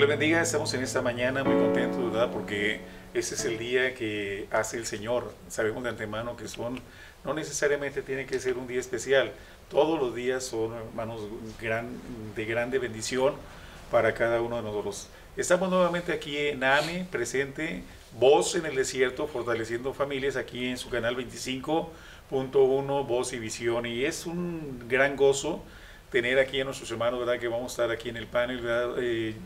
les bendiga, estamos en esta mañana muy contentos, ¿verdad? Porque este es el día que hace el Señor. Sabemos de antemano que no necesariamente tiene que ser un día especial. Todos los días son, hermanos, de grande bendición para cada uno de nosotros. Estamos nuevamente aquí en AME, presente, Voz en el Desierto, fortaleciendo familias, aquí en su canal 25.1, Voz y Visión. Y es un gran gozo tener aquí a nuestros hermanos, ¿verdad? Que vamos a estar aquí en el panel, ¿verdad?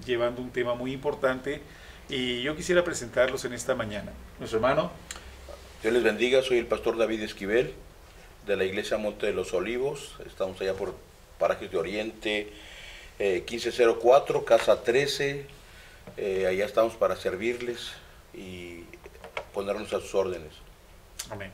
Llevando un tema muy importante. Y yo quisiera presentarlos en esta mañana. Nuestro hermano. Dios les bendiga, soy el pastor David Esquivel, de la iglesia Monte de los Olivos. Estamos allá por Parajes de Oriente, 1504, casa 13. Allá estamos para servirles y ponernos a sus órdenes. Amén.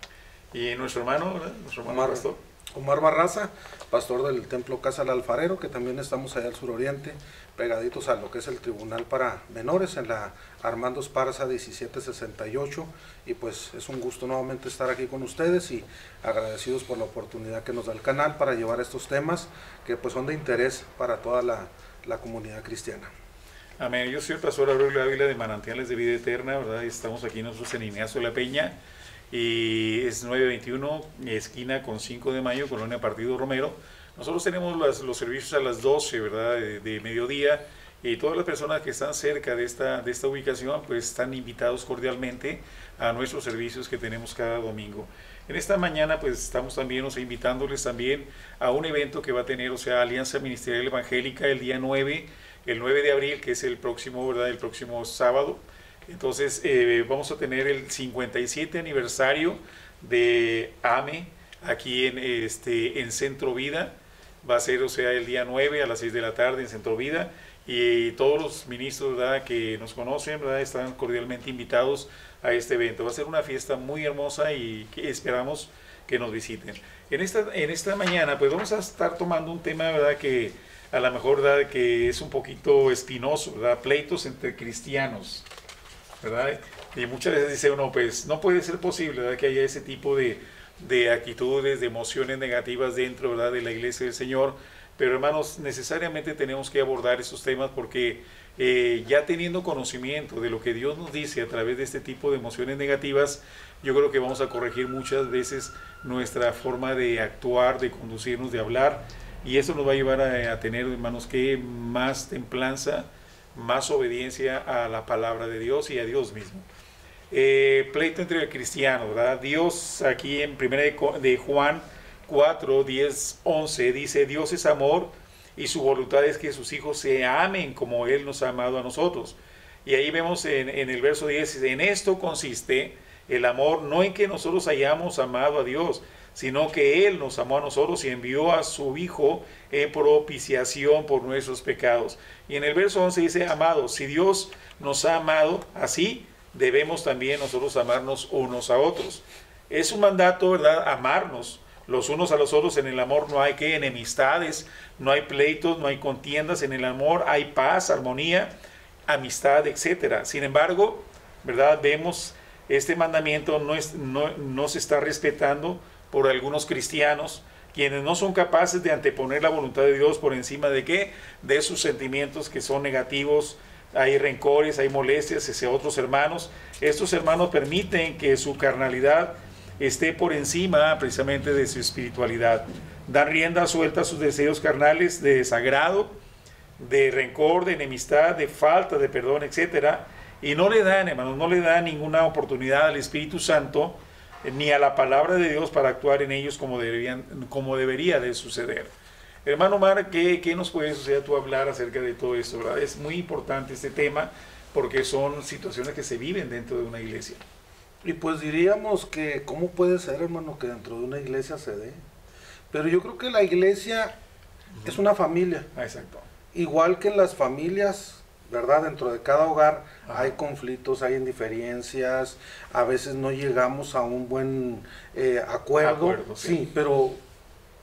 Y nuestro hermano, ¿verdad? Nuestro hermano pastor. Omar Barraza, pastor del Templo Casa del Alfarero, que también estamos allá al suroriente, pegaditos a lo que es el Tribunal para Menores, en la Armando Esparza 1768, y pues es un gusto nuevamente estar aquí con ustedes y agradecidos por la oportunidad que nos da el canal para llevar estos temas que pues son de interés para toda la comunidad cristiana. Amén. Yo soy el pastor Aurelio Ávila de Manantiales de Vida Eterna, ¿verdad? Estamos aquí nosotros en Ignacio La Peña, y es 921, esquina con 5 de mayo, Colonia Partido Romero. Nosotros tenemos los servicios a las 12, ¿verdad? De mediodía, y todas las personas que están cerca de esta ubicación, pues están invitados cordialmente a nuestros servicios que tenemos cada domingo. En esta mañana, pues estamos también, invitándoles también a un evento que va a tener, Alianza Ministerial Evangélica, el día 9, el 9 de abril, que es el próximo, ¿verdad? El próximo sábado. Entonces vamos a tener el 57 aniversario de AME aquí en Centro Vida. Va a ser, el día 9 a las 6 de la tarde en Centro Vida. Y todos los ministros, ¿verdad?, que nos conocen, ¿verdad?, están cordialmente invitados a este evento. Va a ser una fiesta muy hermosa y que esperamos que nos visiten. En esta mañana pues vamos a estar tomando un tema, ¿verdad?, que a lo mejor, ¿verdad?, que es un poquito espinoso, ¿verdad? Pleitos entre cristianos, ¿verdad? Y muchas veces dice uno, pues no puede ser posible, ¿verdad?, que haya ese tipo de actitudes, de emociones negativas dentro, ¿verdad?, de la iglesia del Señor. Pero hermanos, necesariamente tenemos que abordar esos temas porque ya teniendo conocimiento de lo que Dios nos dice a través de este tipo de emociones negativas, yo creo que vamos a corregir muchas veces nuestra forma de actuar, de conducirnos, de hablar, y eso nos va a llevar a tener, hermanos, que más templanza, más obediencia a la palabra de Dios y a Dios mismo. Pleito entre el cristiano, ¿verdad? Dios, aquí en 1 de Juan 4, 10, 11, dice: Dios es amor y su voluntad es que sus hijos se amen como Él nos ha amado a nosotros. Y ahí vemos en el verso 10, en esto consiste el amor, no en que nosotros hayamos amado a Dios, sino que Él nos amó a nosotros y envió a su Hijo en propiciación por nuestros pecados. Y en el verso 11 dice: amados, si Dios nos ha amado así, debemos también nosotros amarnos unos a otros. Es un mandato, ¿verdad?, amarnos los unos a los otros. En el amor no hay enemistades, no hay pleitos, no hay contiendas. En el amor hay paz, armonía, amistad, etc. Sin embargo, ¿verdad?, vemos este mandamiento no se está respetando por algunos cristianos, quienes no son capaces de anteponer la voluntad de Dios por encima de ¿qué? De sus sentimientos que son negativos. Hay rencores, hay molestias hacia otros hermanos. Estos hermanos permiten que su carnalidad esté por encima precisamente de su espiritualidad. Dan rienda suelta a sus deseos carnales de desagrado, de rencor, de enemistad, de falta de perdón, etc. Y no le dan, hermanos, no le dan ninguna oportunidad al Espíritu Santo ni a la palabra de Dios para actuar en ellos como debería de suceder. Hermano Omar, ¿qué nos puedes tú hablar acerca de todo esto, ¿verdad? Es muy importante este tema porque son situaciones que se viven dentro de una iglesia. Y pues diríamos que, ¿cómo puede ser, hermano, que dentro de una iglesia se dé? Pero yo creo que la iglesia es una familia. Exacto. Igual que en las familias, ¿verdad? Dentro de cada hogar hay conflictos, hay indiferencias, a veces no llegamos a un buen acuerdo. Sí, pero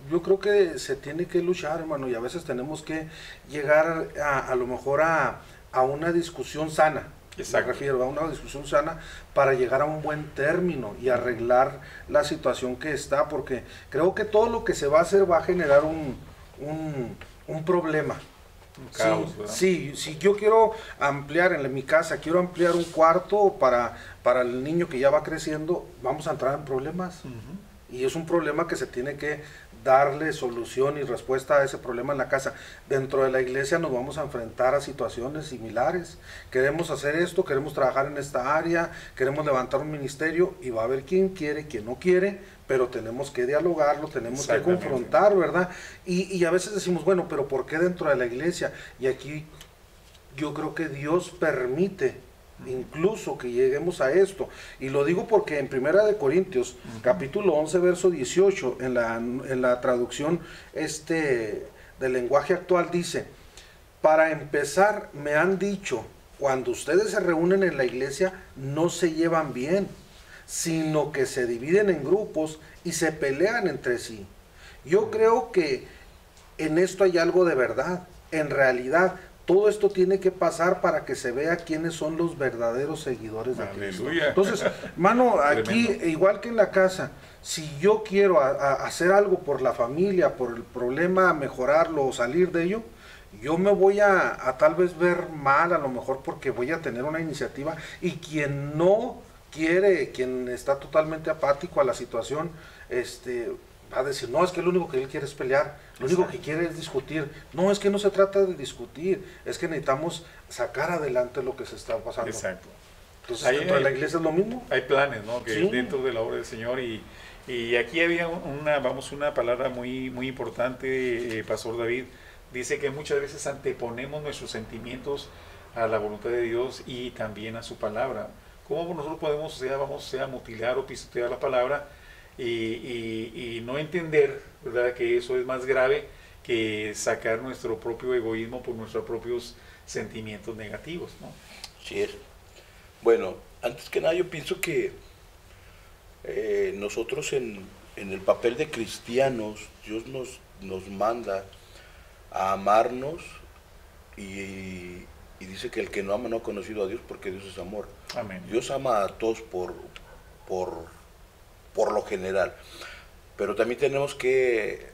yo creo que se tiene que luchar, hermano, y a veces tenemos que llegar a lo mejor a una discusión sana. Exacto. Me refiero a una discusión sana para llegar a un buen término y arreglar la situación que está, porque creo que todo lo que se va a hacer va a generar un problema. Un caos, ¿verdad? Sí, si yo quiero ampliar en mi casa, quiero ampliar un cuarto para el niño que ya va creciendo, vamos a entrar en problemas. Y es un problema que se tiene que darle solución y respuesta a ese problema en la casa. Dentro de la iglesia nos vamos a enfrentar a situaciones similares. Queremos hacer esto, queremos trabajar en esta área, queremos levantar un ministerio y va a haber quien quiere, quien no quiere, pero tenemos que dialogarlo, tenemos que confrontar, ¿verdad? Y a veces decimos, bueno, pero ¿por qué dentro de la iglesia? Y aquí yo creo que Dios permite incluso que lleguemos a esto, y lo digo porque en Primera de Corintios capítulo 11 verso 18 en la traducción del lenguaje actual dice: para empezar, me han dicho, cuando ustedes se reúnen en la iglesia no se llevan bien, sino que se dividen en grupos y se pelean entre sí. Yo creo que en esto hay algo de verdad. En realidad todo esto tiene que pasar para que se vea quiénes son los verdaderos seguidores de Cristo. Entonces, mano, aquí, igual que en la casa, si yo quiero hacer algo por la familia, por el problema, mejorarlo o salir de ello, yo me voy a tal vez ver mal, a lo mejor porque voy a tener una iniciativa, y quien no quiere, quien está totalmente apático a la situación, va a decir, no, es que lo único que él quiere es pelear, lo único que quiere es discutir. No, es que no se trata de discutir, es que necesitamos sacar adelante lo que se está pasando. Exacto. Entonces, dentro de la iglesia es lo mismo. Hay planes, ¿no? Que Sí. dentro de la obra del Señor, y aquí había una palabra muy, muy importante, Pastor David. Dice que muchas veces anteponemos nuestros sentimientos a la voluntad de Dios y también a su palabra. ¿Cómo nosotros podemos, mutilar o pisotear la palabra y no entender, ¿verdad?, que eso es más grave que sacar nuestro propio egoísmo por nuestros propios sentimientos negativos, ¿no? Sí es. Bueno, antes que nada yo pienso que nosotros en el papel de cristianos, Dios nos manda a amarnos, y dice que el que no ama no ha conocido a Dios, porque Dios es amor. Amén. Dios ama a todos por lo general, pero también tenemos que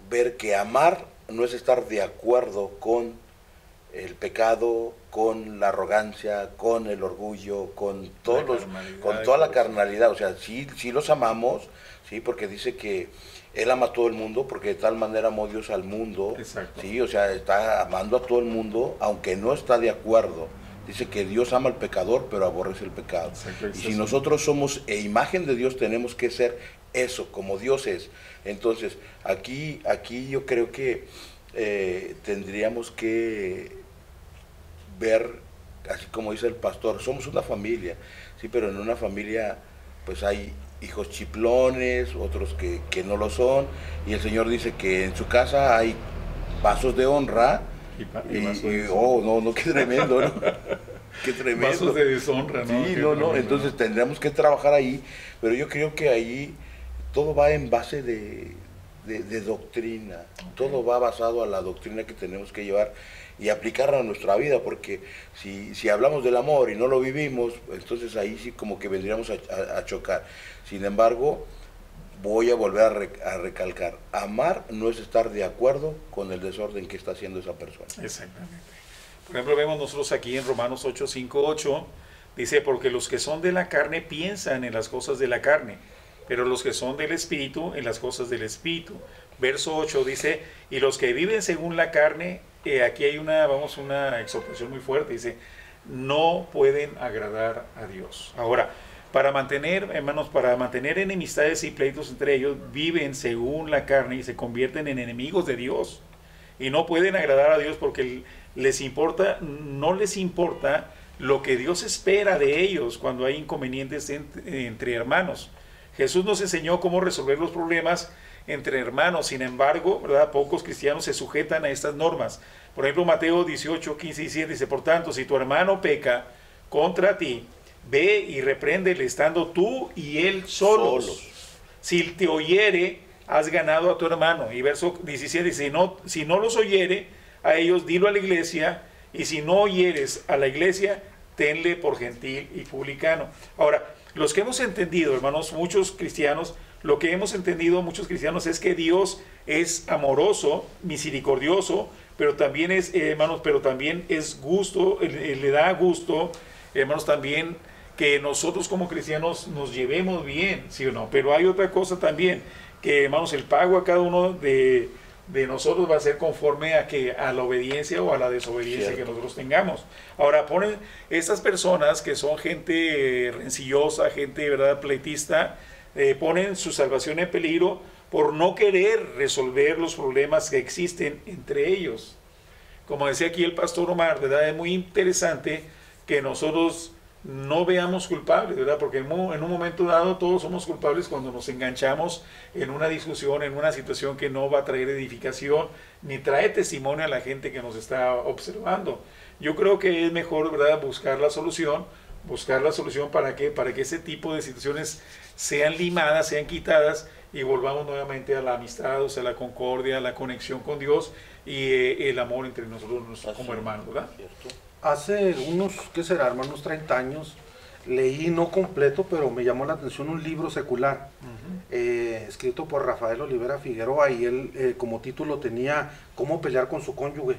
ver que amar no es estar de acuerdo con el pecado, con la arrogancia, con el orgullo, con toda la carnalidad. O sea, sí los amamos, sí, porque dice que Él ama a todo el mundo, porque de tal manera amó Dios al mundo. Exacto. Sí, o sea, está amando a todo el mundo, aunque no está de acuerdo. Dice que Dios ama al pecador, pero aborrece el pecado. Exacto. Y si nosotros somos imagen de Dios, tenemos que ser eso, como Dios es. Entonces, aquí yo creo que tendríamos que ver, así como dice el pastor, somos una familia, sí, pero en una familia pues hay hijos chiplones, otros que no lo son, y el Señor dice que en su casa hay vasos de honra, no, qué tremendo, ¿no? Qué tremendo. Vasos de deshonra, ¿no? Sí, no, entonces tendremos que trabajar ahí, pero yo creo que ahí todo va en base de doctrina, todo va basado a la doctrina que tenemos que llevar y aplicarla a nuestra vida, porque si hablamos del amor y no lo vivimos, entonces ahí sí como que vendríamos a chocar. Sin embargo, voy a volver a recalcar, amar no es estar de acuerdo con el desorden que está haciendo esa persona. Exactamente. Por ejemplo, vemos nosotros aquí en Romanos 8, 5, 8, dice, porque los que son de la carne piensan en las cosas de la carne, pero los que son del Espíritu en las cosas del Espíritu. Verso 8 dice, y los que viven según la carne, aquí hay una exhortación muy fuerte, dice, no pueden agradar a Dios. Ahora, para mantener enemistades y pleitos entre ellos, viven según la carne y se convierten en enemigos de Dios. Y no pueden agradar a Dios porque no les importa lo que Dios espera de ellos cuando hay inconvenientes entre hermanos. Jesús nos enseñó cómo resolver los problemas entre hermanos. Sin embargo, ¿verdad?, pocos cristianos se sujetan a estas normas. Por ejemplo, Mateo 18, 15 y 17 dice, por tanto, si tu hermano peca contra ti, ve y repréndele estando tú y él solos. Si te oyere, has ganado a tu hermano. Y verso 17 dice, si no los oyere a ellos, dilo a la iglesia, y si no oyeres a la iglesia, tenle por gentil y publicano. Ahora, los que hemos entendido, hermanos, muchos cristianos es que Dios es amoroso, misericordioso, pero también es, hermanos, pero también es gusto, le da gusto, hermanos, también que nosotros como cristianos nos llevemos bien, ¿sí o no? Pero hay otra cosa también, que, hermanos, el pago a cada uno de nosotros va a ser conforme a la obediencia o a la desobediencia que nosotros tengamos. Ahora, ponen estas personas que son gente rencillosa, gente, ¿verdad?, pleitista, ponen su salvación en peligro por no querer resolver los problemas que existen entre ellos. Como decía aquí el pastor Omar, ¿verdad?, es muy interesante que nosotros no veamos culpables, ¿verdad? Porque en un momento dado todos somos culpables cuando nos enganchamos en una discusión, en una situación que no va a traer edificación, ni trae testimonio a la gente que nos está observando. Yo creo que es mejor, ¿verdad?, buscar la solución ¿para qué? Para que ese tipo de situaciones sean limadas, sean quitadas y volvamos nuevamente a la amistad, o sea, la concordia, la conexión con Dios y el amor entre nosotros como hermanos, ¿verdad? ¿Cierto? Hace unos, ¿qué será, hermano? Unos 30 años, leí, no completo, pero me llamó la atención un libro secular, escrito por Rafael Olivera Figueroa, y él como título tenía ¿Cómo pelear con su cónyuge?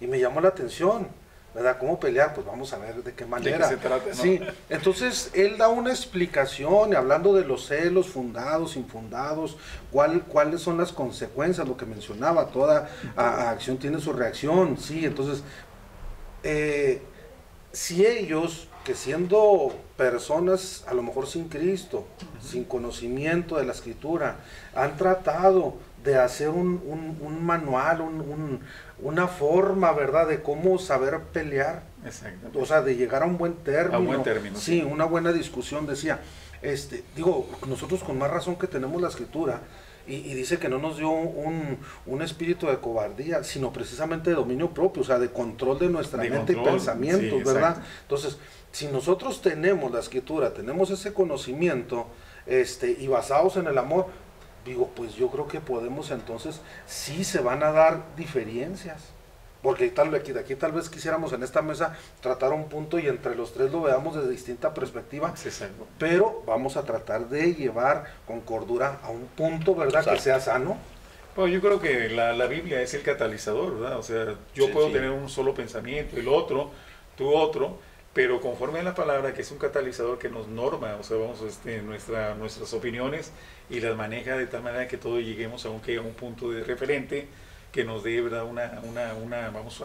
Y me llamó la atención, ¿verdad? ¿Cómo pelear? Pues vamos a ver de qué manera. ¿De qué se trata, no? Sí, entonces él da una explicación, hablando de los celos fundados, infundados, cuáles son las consecuencias, lo que mencionaba, toda acción tiene su reacción, sí, entonces... si ellos, que siendo personas a lo mejor sin Cristo, sin conocimiento de la Escritura, han tratado de hacer un manual, una forma, ¿verdad?, de cómo saber pelear, o sea, de llegar a un buen término, sí, una buena discusión, decía, digo, nosotros con más razón que tenemos la Escritura, y dice que no nos dio un espíritu de cobardía, sino precisamente de dominio propio, o sea, de control de nuestra mente y pensamientos, sí, ¿verdad? Entonces, si nosotros tenemos la Escritura, tenemos ese conocimiento, y basados en el amor, digo, pues yo creo que podemos entonces, sí se van a dar diferencias. Porque aquí tal vez quisiéramos en esta mesa tratar un punto y entre los tres lo veamos desde distinta perspectiva, pero vamos a tratar de llevar con cordura a un punto, ¿verdad?, exacto, que sea sano. Pues yo creo que la Biblia es el catalizador, ¿verdad? O sea, yo puedo tener un solo pensamiento, el otro, tú otro, pero conforme a la palabra, que es un catalizador que nos norma, o sea, vamos, nuestras opiniones y las maneja de tal manera que todos lleguemos a un punto de referente que nos dé, ¿verdad?,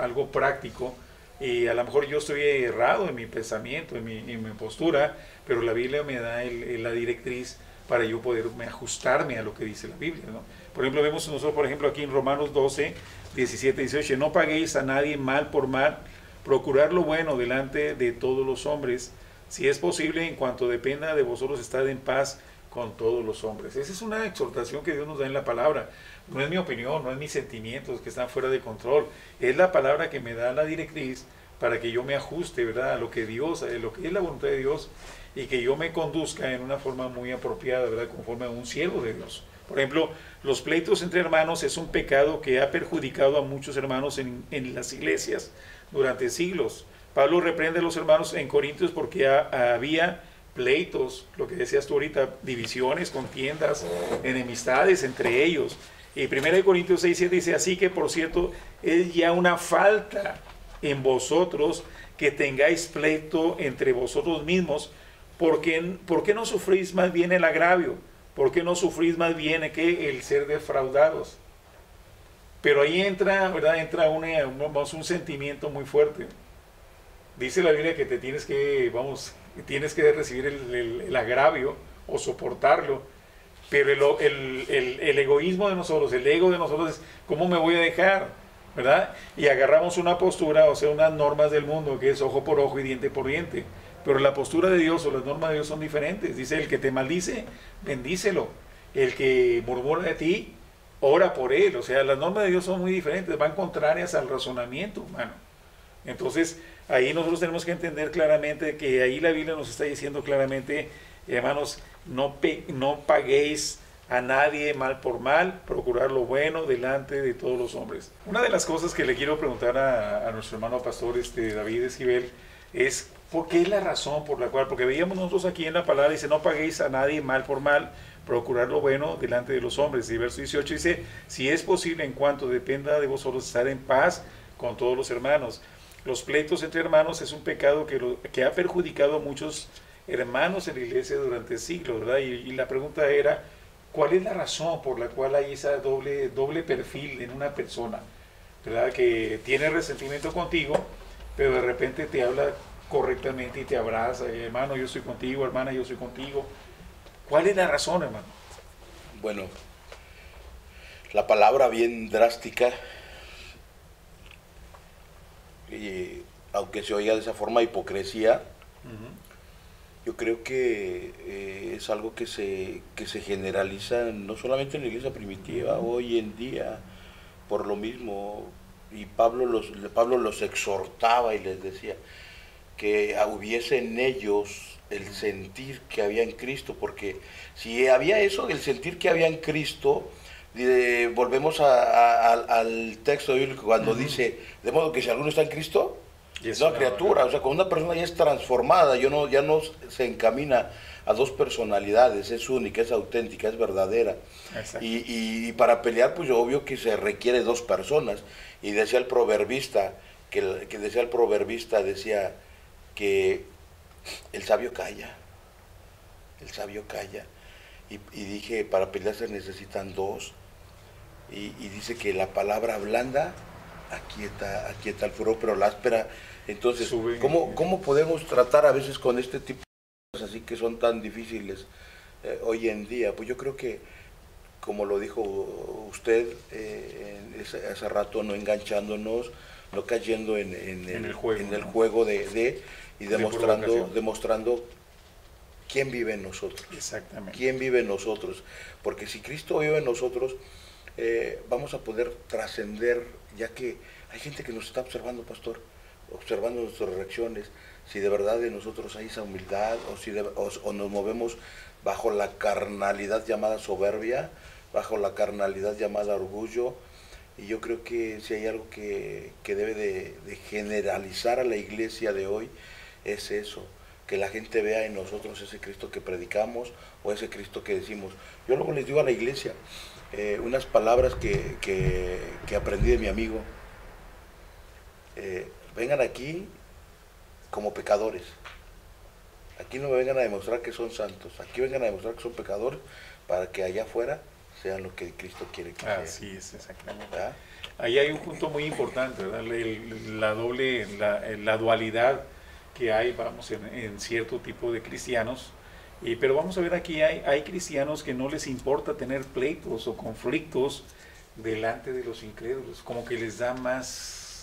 algo práctico. Y a lo mejor yo estoy errado en mi pensamiento, en mi postura, pero la Biblia me da la directriz para yo poder ajustarme a lo que dice la Biblia, ¿no? Por ejemplo, vemos nosotros, por ejemplo, aquí en Romanos 12, 17, 18, no paguéis a nadie mal por mal, procurad lo bueno delante de todos los hombres, si es posible, en cuanto dependa de vosotros, estad en paz con todos los hombres. Esa es una exhortación que Dios nos da en la palabra. No es mi opinión, no es mis sentimientos que están fuera de control. Es la palabra que me da la directriz para que yo me ajuste, ¿verdad?, a lo que Dios, a lo que es la voluntad de Dios, y que yo me conduzca en una forma muy apropiada, ¿verdad?, conforme a un siervo de Dios. Por ejemplo, los pleitos entre hermanos es un pecado que ha perjudicado a muchos hermanos en las iglesias durante siglos. Pablo reprende a los hermanos en Corintios porque había pleitos, lo que decías tú ahorita, divisiones, contiendas, enemistades entre ellos. Y 1 Corintios 6:7 dice, así que por cierto, es ya una falta en vosotros que tengáis pleito entre vosotros mismos, ¿por qué no sufrís más bien el agravio? ¿Por qué no sufrís más bien que el ser defraudados? Pero ahí entra, ¿verdad?, entra un sentimiento muy fuerte. Dice la Biblia que tienes que recibir el agravio o soportarlo. Pero el egoísmo de nosotros, el ego de nosotros es, ¿cómo me voy a dejar? ¿Verdad? Y agarramos una postura, o sea, unas normas del mundo, que es ojo por ojo y diente por diente. Pero la postura de Dios o las normas de Dios son diferentes. Dice, el que te maldice, bendícelo. El que murmura de ti, ora por él. O sea, las normas de Dios son muy diferentes, van contrarias al razonamiento humano. Entonces, ahí nosotros tenemos que entender claramente que ahí la Biblia nos está diciendo claramente, hermanos, no paguéis a nadie mal por mal, procurar lo bueno delante de todos los hombres. Una de las cosas que le quiero preguntar a nuestro hermano pastor David Esquivel es ¿Por qué es la razón por la cual? Porque veíamos nosotros aquí en la palabra, dice, no paguéis a nadie mal por mal, procurar lo bueno delante de los hombres. Y verso 18 dice, si es posible en cuanto dependa de vosotros estar en paz con todos los hermanos. Los pleitos entre hermanos es un pecado que ha perjudicado a muchos hermanos en la iglesia durante siglos, ¿verdad? Y la pregunta era, ¿cuál es la razón por la cual hay esa doble perfil en una persona, ¿verdad? Que tiene resentimiento contigo, pero de repente te habla correctamente y te abraza, hermano, yo soy contigo, hermana, yo soy contigo. ¿Cuál es la razón, hermano? Bueno, la palabra bien drástica, y aunque se oiga de esa forma hipocresía, yo creo que es algo que se generaliza no solamente en la iglesia primitiva, hoy en día, por lo mismo, y Pablo los exhortaba y les decía que hubiese en ellos el sentir que había en Cristo, porque si había eso, el sentir que había en Cristo, volvemos al texto bíblico cuando dice, de modo que si alguno está en Cristo, es una criatura, o sea, cuando una persona ya es transformada, ya no se encamina a dos personalidades, es única, es auténtica, es verdadera. Y para pelear, pues obvio que se requiere dos personas. Y decía el proverbista, decía que el sabio calla, y dije, para pelear se necesitan dos, y dice que la palabra blanda aquieta el furor, pero la áspera. Entonces, ¿cómo podemos tratar a veces con este tipo de cosas así que son tan difíciles hoy en día? Pues yo creo que, como lo dijo usted hace rato, no enganchándonos, no cayendo en el juego y demostrando quién vive en nosotros. Exactamente. ¿Quién vive en nosotros? Porque si Cristo vive en nosotros, vamos a poder trascender, ya que hay gente que nos está observando, pastor, observando nuestras reacciones, si de verdad en nosotros hay esa humildad, o nos movemos bajo la carnalidad llamada soberbia, bajo la carnalidad llamada orgullo. Y yo creo que si hay algo que debe de generalizar a la iglesia de hoy, es eso, que la gente vea en nosotros ese Cristo que predicamos o ese Cristo que decimos. Yo luego les digo a la iglesia unas palabras que aprendí de mi amigo. Vengan aquí como pecadores. Aquí no me vengan a demostrar que son santos, aquí vengan a demostrar que son pecadores para que allá afuera sean lo que Cristo quiere que sean. Así es, exactamente. ¿Verdad? Ahí hay un punto muy importante, ¿verdad? La dualidad que hay, vamos, en cierto tipo de cristianos. Pero vamos a ver aquí, hay cristianos que no les importa tener pleitos o conflictos delante de los incrédulos, como que les da más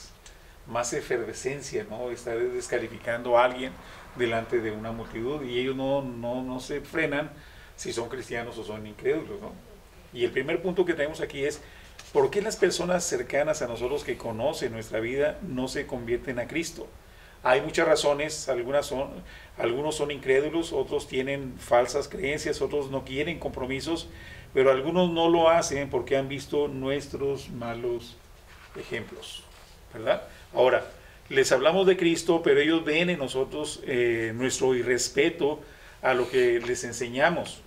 efervescencia, ¿no? Estar descalificando a alguien delante de una multitud, y ellos no se frenan si son cristianos o son incrédulos, ¿no? Y el primer punto que tenemos aquí es, ¿por qué las personas cercanas a nosotros que conocen nuestra vida no se convierten a Cristo? Hay muchas razones, algunos son incrédulos, otros tienen falsas creencias, otros no quieren compromisos, pero algunos no lo hacen porque han visto nuestros malos ejemplos, ¿verdad? Ahora, les hablamos de Cristo, pero ellos ven en nosotros nuestro irrespeto a lo que les enseñamos.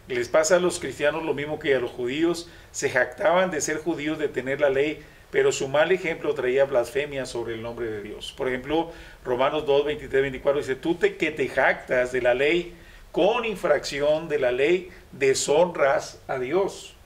Les pasa a los cristianos lo mismo que a los judíos. Se jactaban de ser judíos, de tener la ley, pero su mal ejemplo traía blasfemia sobre el nombre de Dios. Por ejemplo, Romanos 2, 23, 24 dice, tú que te jactas de la ley, con infracción de la ley, deshonras a Dios.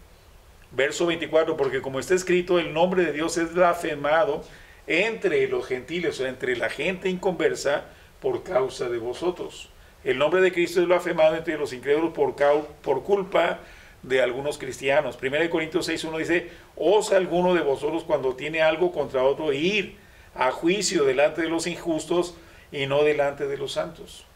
Verso 24, porque como está escrito, el nombre de Dios es blasfemado entre los gentiles, o entre la gente inconversa, por causa de vosotros. El nombre de Cristo es blasfemado entre los incrédulos por culpa de algunos cristianos. 1 Corintios 6:1 dice, ¿osa alguno de vosotros cuando tiene algo contra otro ir a juicio delante de los injustos y no delante de los santos?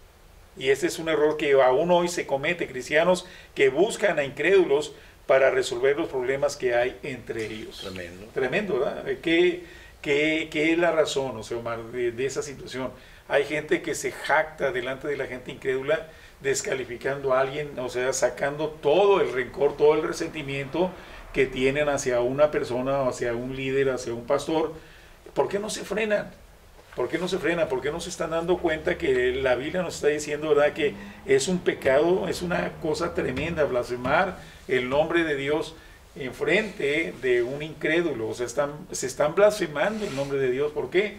Y este es un error que aún hoy se comete, cristianos que buscan a incrédulos para resolver los problemas que hay entre ellos. Tremendo. Tremendo, ¿verdad? ¿Qué es la razón, o sea, Omar, de esa situación? Hay gente que se jacta delante de la gente incrédula, descalificando a alguien, o sea, sacando todo el rencor, todo el resentimiento que tienen hacia una persona, hacia un líder, hacia un pastor. ¿Por qué no se frenan? ¿Por qué no se frena? ¿Por qué no se están dando cuenta que la Biblia nos está diciendo, verdad, que es un pecado, es una cosa tremenda blasfemar el nombre de Dios en frente de un incrédulo? O sea, se están blasfemando el nombre de Dios. ¿Por qué?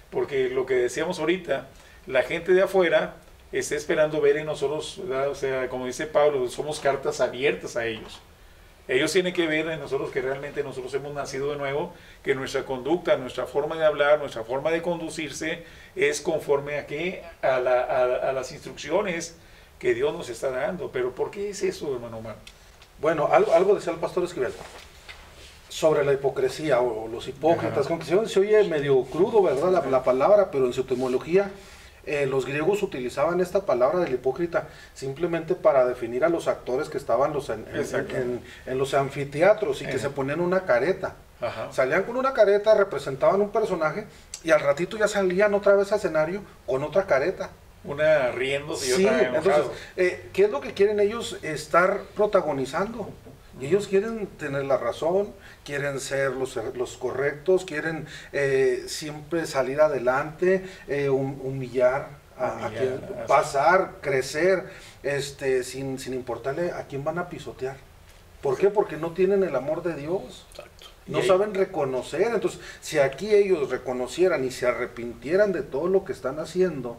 Porque lo que decíamos ahorita, la gente de afuera está esperando ver en nosotros, ¿verdad? O sea, como dice Pablo, somos cartas abiertas a ellos. Ellos tienen que ver en nosotros que realmente nosotros hemos nacido de nuevo, que nuestra conducta, nuestra forma de hablar, nuestra forma de conducirse es conforme a qué, a las instrucciones que Dios nos está dando. Pero ¿por qué es eso, hermano Omar? Bueno, algo decía el pastor Esquivel sobre la hipocresía o los hipócritas, aunque se oye medio crudo, ¿verdad? La palabra, pero en su etimología los griegos utilizaban esta palabra del hipócrita simplemente para definir a los actores que estaban en los anfiteatros y que se ponían una careta. Ajá. Salían con una careta, representaban un personaje y al ratito ya salían otra vez al escenario con otra careta. Una riéndose y Sí, otra enojado. entonces, ¿qué es lo que quieren ellos estar protagonizando? Ellos quieren tener la razón, quieren ser los correctos, quieren siempre salir adelante, humillar a quien, pasar, crecer, sin importarle a quién van a pisotear. ¿Por qué? Porque no tienen el amor de Dios. Exacto. No saben reconocer. Entonces, si aquí ellos reconocieran y se arrepintieran de todo lo que están haciendo,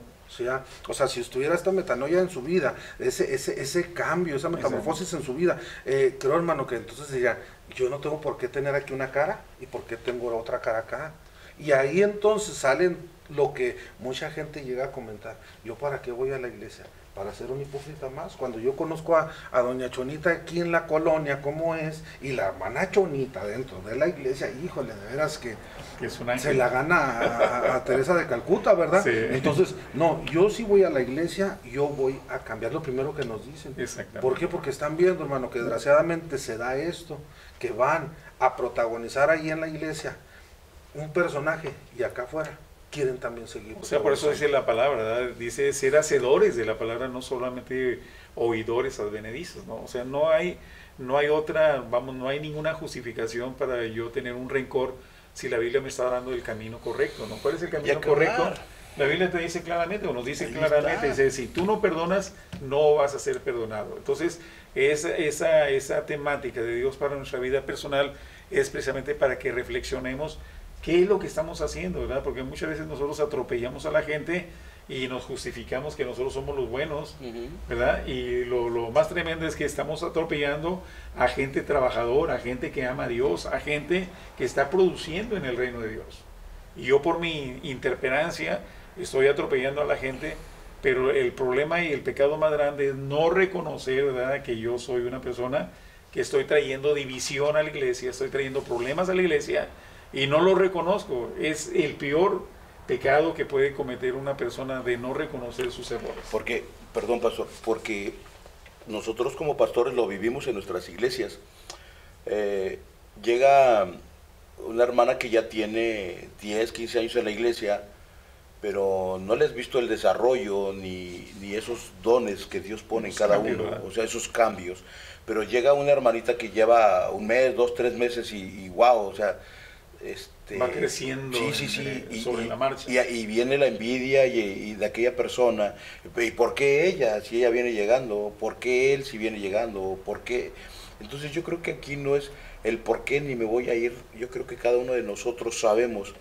o sea, si estuviera esta metanoia en su vida, ese cambio, esa metamorfosis en su vida, creo, hermano, que entonces diría, yo no tengo por qué tener aquí una cara y por qué tengo la otra cara acá. Y ahí entonces salen lo que mucha gente llega a comentar, ¿yo para qué voy a la iglesia? Para ser un hipócrita más. Cuando yo conozco a doña Chonita aquí en la colonia, cómo es, y la hermana Chonita dentro de la iglesia, híjole, de veras que es un ángel. Se la gana a Teresa de Calcuta, ¿verdad? Sí. Entonces, no, yo sí voy a la iglesia, yo voy a cambiar lo primero que nos dicen. Exactamente. ¿Por qué? Porque están viendo, hermano, que desgraciadamente se da esto, que van a protagonizar ahí en la iglesia un personaje y acá afuera quieren también seguir. O sea, por eso dice la palabra, ¿verdad? Dice ser hacedores de la palabra, no solamente oidores advenedizos, ¿no? O sea, no hay otra, no hay ninguna justificación para yo tener un rencor si la Biblia me está dando el camino correcto, ¿no? ¿Cuál es el camino correcto? La Biblia te dice claramente, o nos dice claramente, dice, si tú no perdonas, no vas a ser perdonado. Entonces, esa temática de Dios para nuestra vida personal es precisamente para que reflexionemos qué es lo que estamos haciendo, ¿verdad? Porque muchas veces nosotros atropellamos a la gente y nos justificamos que nosotros somos los buenos, ¿verdad? Y lo más tremendo es que estamos atropellando a gente trabajadora, a gente que ama a Dios, a gente que está produciendo en el reino de Dios. Y yo por mi interperancia estoy atropellando a la gente, pero el problema y el pecado más grande es no reconocer, ¿verdad?, que yo soy una persona que estoy trayendo división a la iglesia, estoy trayendo problemas a la iglesia y no lo reconozco. Es el peor pecado que puede cometer una persona, de no reconocer sus errores. Porque, perdón, pastor, porque nosotros como pastores lo vivimos en nuestras iglesias. Llega una hermana que ya tiene 10, 15 años en la iglesia, pero no les has visto el desarrollo ni esos dones que Dios pone en cada uno, ¿verdad? O sea, esos cambios. Pero llega una hermanita que lleva un mes, 2, 3 meses y wow, o sea, va creciendo sobre la marcha. Y viene la envidia y de aquella persona. ¿Y por qué ella, si ella viene llegando? ¿Por qué él, si viene llegando? ¿Por qué? Entonces yo creo que aquí no es el por qué ni me voy a ir. Yo creo que cada uno de nosotros sabemos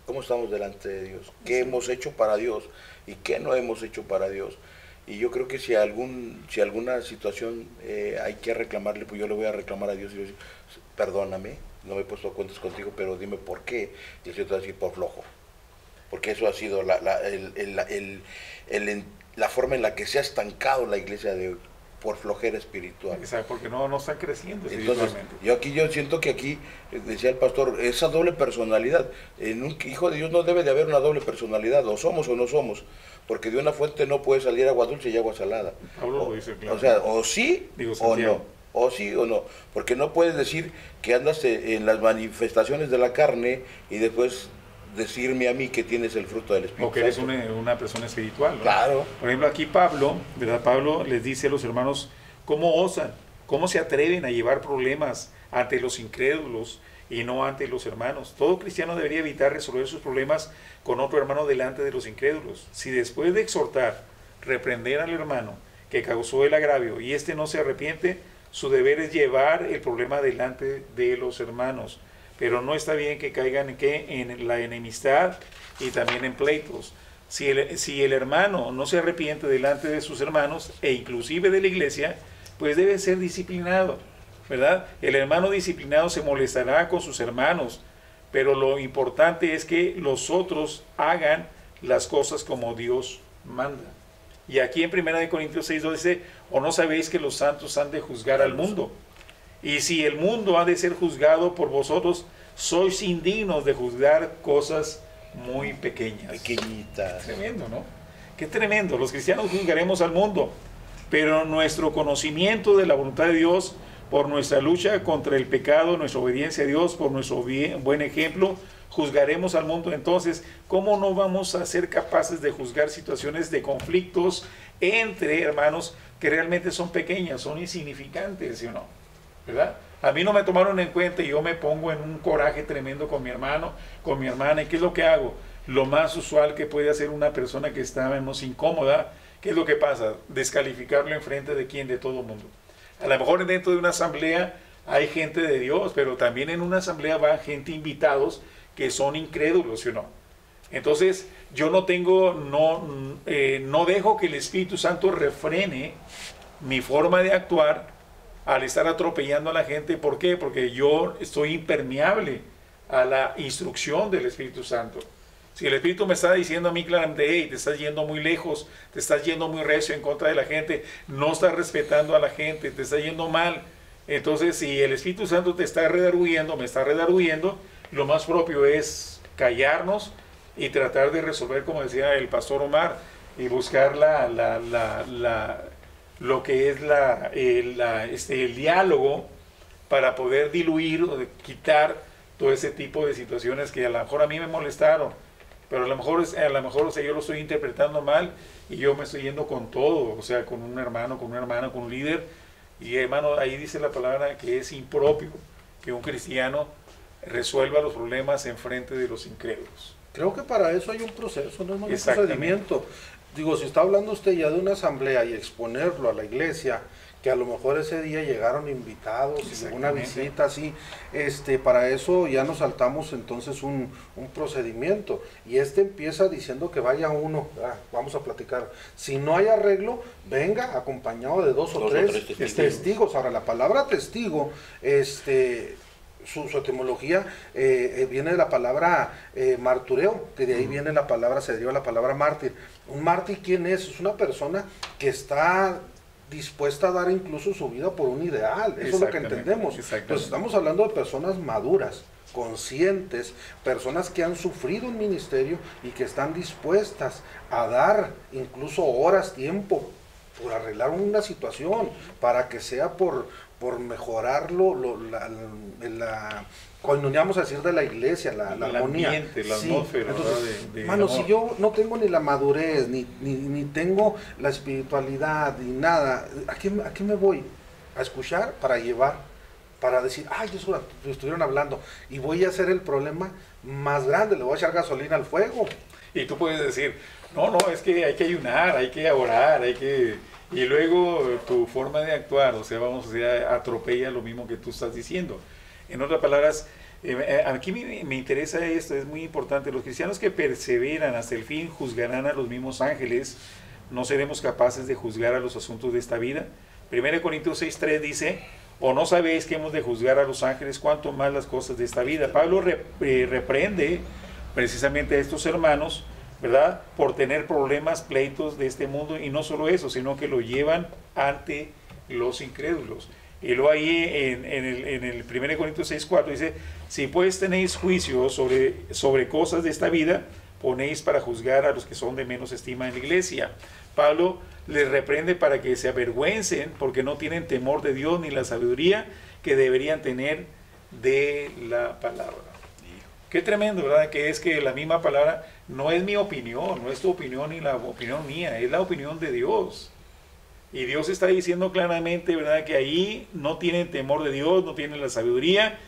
cómo estamos delante de Dios, qué hemos hecho para Dios y qué no hemos hecho para Dios. Y yo creo que si alguna situación hay que reclamarle, pues yo le voy a reclamar a Dios y le voy a decir, perdóname, no me he puesto cuentas contigo, pero dime por qué. Y el Señor te va a decir, por flojo. Porque eso ha sido la forma en la que se ha estancado la iglesia de hoy, por flojera espiritual. Exacto, porque no están creciendo espiritualmente. Entonces, yo siento que aquí, decía el pastor, esa doble personalidad. En un hijo de Dios no debe de haber una doble personalidad, o somos o no somos, porque de una fuente no puede salir agua dulce y agua salada. Pablo lo dice claro. O sea, o sí o no. O sí o no. Porque no puedes decir que andas en las manifestaciones de la carne y después decirme a mí que tienes el fruto del Espíritu. O que eres una persona espiritual, ¿no? Claro. Por ejemplo, aquí Pablo, ¿verdad? Pablo les dice a los hermanos cómo osan, cómo se atreven a llevar problemas ante los incrédulos y no ante los hermanos. Todo cristiano debería evitar resolver sus problemas con otro hermano delante de los incrédulos. Si después de exhortar, reprender al hermano que causó el agravio y éste no se arrepiente, su deber es llevar el problema delante de los hermanos. Pero no está bien que caigan en la enemistad y también en pleitos. Si el hermano no se arrepiente delante de sus hermanos e inclusive de la iglesia, pues debe ser disciplinado, ¿verdad? El hermano disciplinado se molestará con sus hermanos, pero lo importante es que los otros hagan las cosas como Dios manda. Y aquí en 1 Corintios 6:2 dice, ¿o no sabéis que los santos han de juzgar al mundo? Y si el mundo ha de ser juzgado por vosotros, sois indignos de juzgar cosas muy pequeñas. Pequeñitas. Tremendo, ¿no? Qué tremendo. Los cristianos juzgaremos al mundo, pero nuestro conocimiento de la voluntad de Dios, por nuestra lucha contra el pecado, nuestra obediencia a Dios, por nuestro buen ejemplo, juzgaremos al mundo. Entonces, ¿cómo no vamos a ser capaces de juzgar situaciones de conflictos entre hermanos que realmente son pequeñas, son insignificantes, ¿sí o no? ¿Verdad? A mí no me tomaron en cuenta y yo me pongo en un coraje tremendo con mi hermano, con mi hermana. ¿Y qué es lo que hago? Lo más usual que puede hacer una persona que está menos incómoda, ¿qué es lo que pasa? Descalificarlo en frente de quién, de todo el mundo. A lo mejor dentro de una asamblea hay gente de Dios, pero también en una asamblea va gente invitados que son incrédulos, ¿sí o no? Entonces, yo no dejo que el Espíritu Santo refrene mi forma de actuar al estar atropellando a la gente. ¿Por qué? Porque yo estoy impermeable a la instrucción del Espíritu Santo. Si el Espíritu me está diciendo a mí claramente, hey, te estás yendo muy lejos, te estás yendo muy recio en contra de la gente, no estás respetando a la gente, te está yendo mal. Entonces, si el Espíritu Santo te está redarguyendo, me está redarguyendo, lo más propio es callarnos y tratar de resolver, como decía el pastor Omar, y buscar lo que es el diálogo para poder diluir o quitar todo ese tipo de situaciones que a lo mejor a mí me molestaron, pero a lo mejor o sea, yo lo estoy interpretando mal y yo me estoy yendo con todo, o sea, con un hermano, con una hermana, con un líder. Y hermano, ahí dice la palabra que es impropio que un cristiano resuelva los problemas en frente de los incrédulos. Creo que para eso hay un proceso, no es un procedimiento. Digo, si está hablando usted ya de una asamblea y exponerlo a la iglesia, que a lo mejor ese día llegaron invitados y una visita así, para eso ya nos saltamos entonces un procedimiento. Y empieza diciendo que vaya uno, vamos a platicar. Si no hay arreglo, venga acompañado de dos o tres testigos. Ahora, la palabra testigo, su etimología viene de la palabra martureo, que de ahí viene la palabra, se deriva la palabra mártir. Un mártir, ¿quién es? Es una persona que está dispuesta a dar incluso su vida por un ideal. Eso es lo que entendemos. Entonces estamos hablando de personas maduras, conscientes, personas que han sufrido un ministerio y que están dispuestas a dar incluso horas, tiempo, por arreglar una situación, para que sea por mejorarlo, vamos a decir, de la iglesia, la armonía. Ambiente, la atmósfera. Entonces, si yo no tengo ni la madurez, ni tengo la espiritualidad, ni nada, ¿a qué me voy? A escuchar, para llevar, para decir, ay, eso estuvieron hablando, y voy a hacer el problema más grande, le voy a echar gasolina al fuego. Y tú puedes decir, no, es que hay que ayunar, hay que orar, y luego tu forma de actuar, o sea, atropella lo mismo que tú estás diciendo. En otras palabras, aquí me interesa esto, es muy importante. Los cristianos que perseveran hasta el fin juzgarán a los mismos ángeles. No seremos capaces de juzgar a los asuntos de esta vida. 1 Corintios 6:3 dice, ¿o no sabéis que hemos de juzgar a los ángeles, cuanto más las cosas de esta vida? Pablo reprende precisamente a estos hermanos, ¿verdad?, por tener problemas, pleitos de este mundo, y no solo eso, sino que lo llevan ante los incrédulos. Y luego ahí en el 1 Corintios 6:4 dice, si pues tenéis juicio sobre cosas de esta vida, ponéis para juzgar a los que son de menos estima en la iglesia. Pablo les reprende para que se avergüencen, porque no tienen temor de Dios ni la sabiduría que deberían tener de la palabra. Qué tremendo, ¿verdad? Que es que la misma palabra no es mi opinión, no es tu opinión ni la opinión mía, es la opinión de Dios. Y Dios está diciendo claramente, ¿verdad?, que ahí no tienen temor de Dios, no tienen la sabiduría,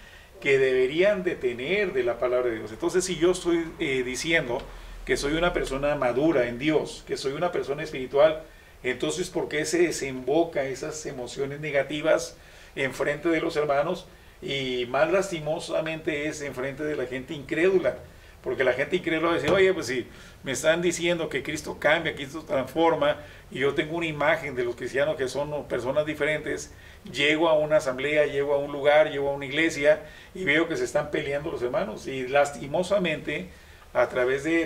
que deberían de tener de la palabra de Dios. Entonces, si yo estoy diciendo que soy una persona madura en Dios, que soy una persona espiritual, entonces ¿por qué se desemboca esas emociones negativas en frente de los hermanos? Y más lastimosamente es en frente de la gente incrédula, porque la gente incrédula va a decir, oye, pues si me están diciendo que Cristo cambia, que Cristo transforma, y yo tengo una imagen de los cristianos que son personas diferentes, llego a una asamblea, llego a un lugar, llego a una iglesia, y veo que se están peleando los hermanos, y lastimosamente, a través de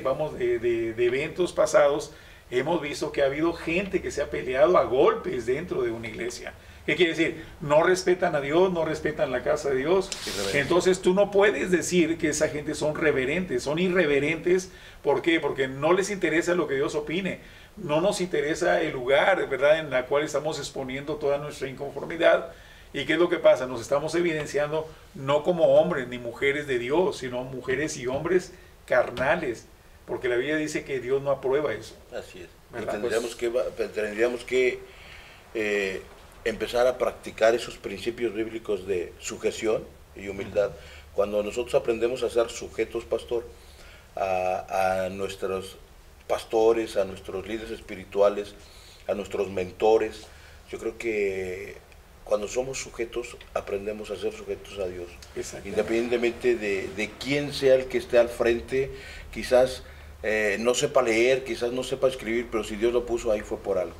eventos pasados, hemos visto que ha habido gente que se ha peleado a golpes dentro de una iglesia. ¿Qué quiere decir? No respetan a Dios, no respetan la casa de Dios. Entonces tú no puedes decir que esa gente son reverentes, son irreverentes. ¿Por qué? Porque no les interesa lo que Dios opine. No nos interesa el lugar, ¿verdad?, en el cual estamos exponiendo toda nuestra inconformidad. ¿Y qué es lo que pasa? Nos estamos evidenciando no como hombres ni mujeres de Dios, sino mujeres y hombres carnales. Porque la Biblia dice que Dios no aprueba eso. Así es. Tendríamos que empezar a practicar esos principios bíblicos de sujeción y humildad. Cuando nosotros aprendemos a ser sujetos, pastor, a nuestros pastores, a nuestros líderes espirituales, a nuestros mentores, yo creo que cuando somos sujetos, aprendemos a ser sujetos a Dios. Independientemente de quién sea el que esté al frente, quizás no sepa leer, quizás no sepa escribir, pero si Dios lo puso ahí fue por algo.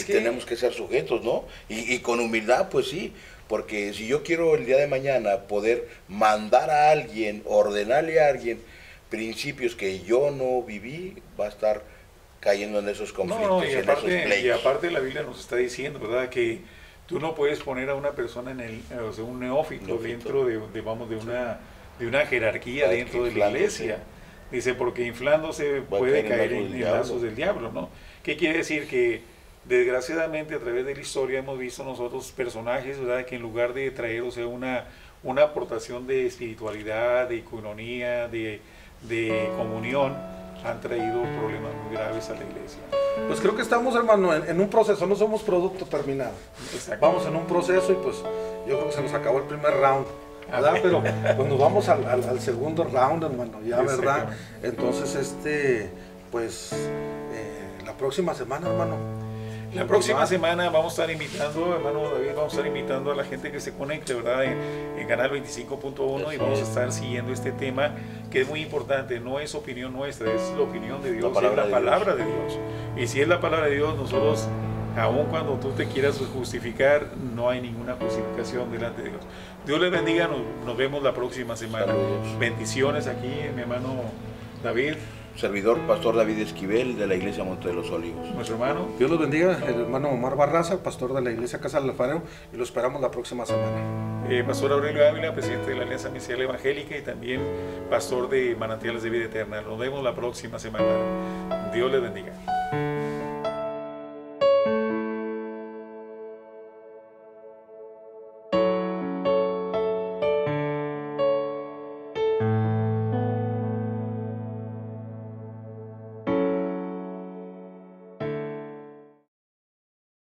Tenemos que ser sujetos, ¿no? Y con humildad, pues sí, porque si yo quiero el día de mañana poder mandar a alguien, ordenarle a alguien principios que yo no viví, va a estar cayendo en esos conflictos, en esos pleitos. Y aparte la Biblia nos está diciendo, ¿verdad?, que tú no puedes poner a una persona un neófito dentro de una jerarquía dentro de la iglesia. Dice, porque inflándose puede caer en lazos del diablo, ¿no? ¿Qué quiere decir? Que desgraciadamente a través de la historia hemos visto nosotros personajes, ¿verdad?, que en lugar de traer, o sea, una aportación de espiritualidad, de coinonía, de comunión, han traído problemas muy graves a la iglesia. Pues creo que estamos, hermano, en un proceso, no somos producto terminado. Vamos en un proceso y pues yo creo que se nos acabó el primer round, ¿verdad? Pero pues nos vamos al segundo round, hermano, ya, ¿verdad? Entonces, pues la próxima semana, hermano. La próxima semana vamos a estar invitando, hermano David, vamos a estar invitando a la gente que se conecte, ¿verdad?, en Canal 25.1, y vamos a estar siguiendo este tema que es muy importante. No es opinión nuestra, es la opinión de Dios, es la palabra de Dios. Y si es la palabra de Dios, nosotros, aun cuando tú te quieras justificar, no hay ninguna justificación delante de Dios. Dios les bendiga, nos vemos la próxima semana. Saludos. Bendiciones aquí, mi hermano David. Servidor, pastor David Esquivel, de la iglesia Monte de los Olivos. Nuestro hermano. Dios los bendiga, el hermano Omar Barraza, pastor de la iglesia Casa del Alfarero, y lo esperamos la próxima semana. Pastor Aurelio Ávila, presidente de la Alianza Ministerial Evangélica y también pastor de Manantiales de Vida Eterna. Nos vemos la próxima semana. Dios les bendiga.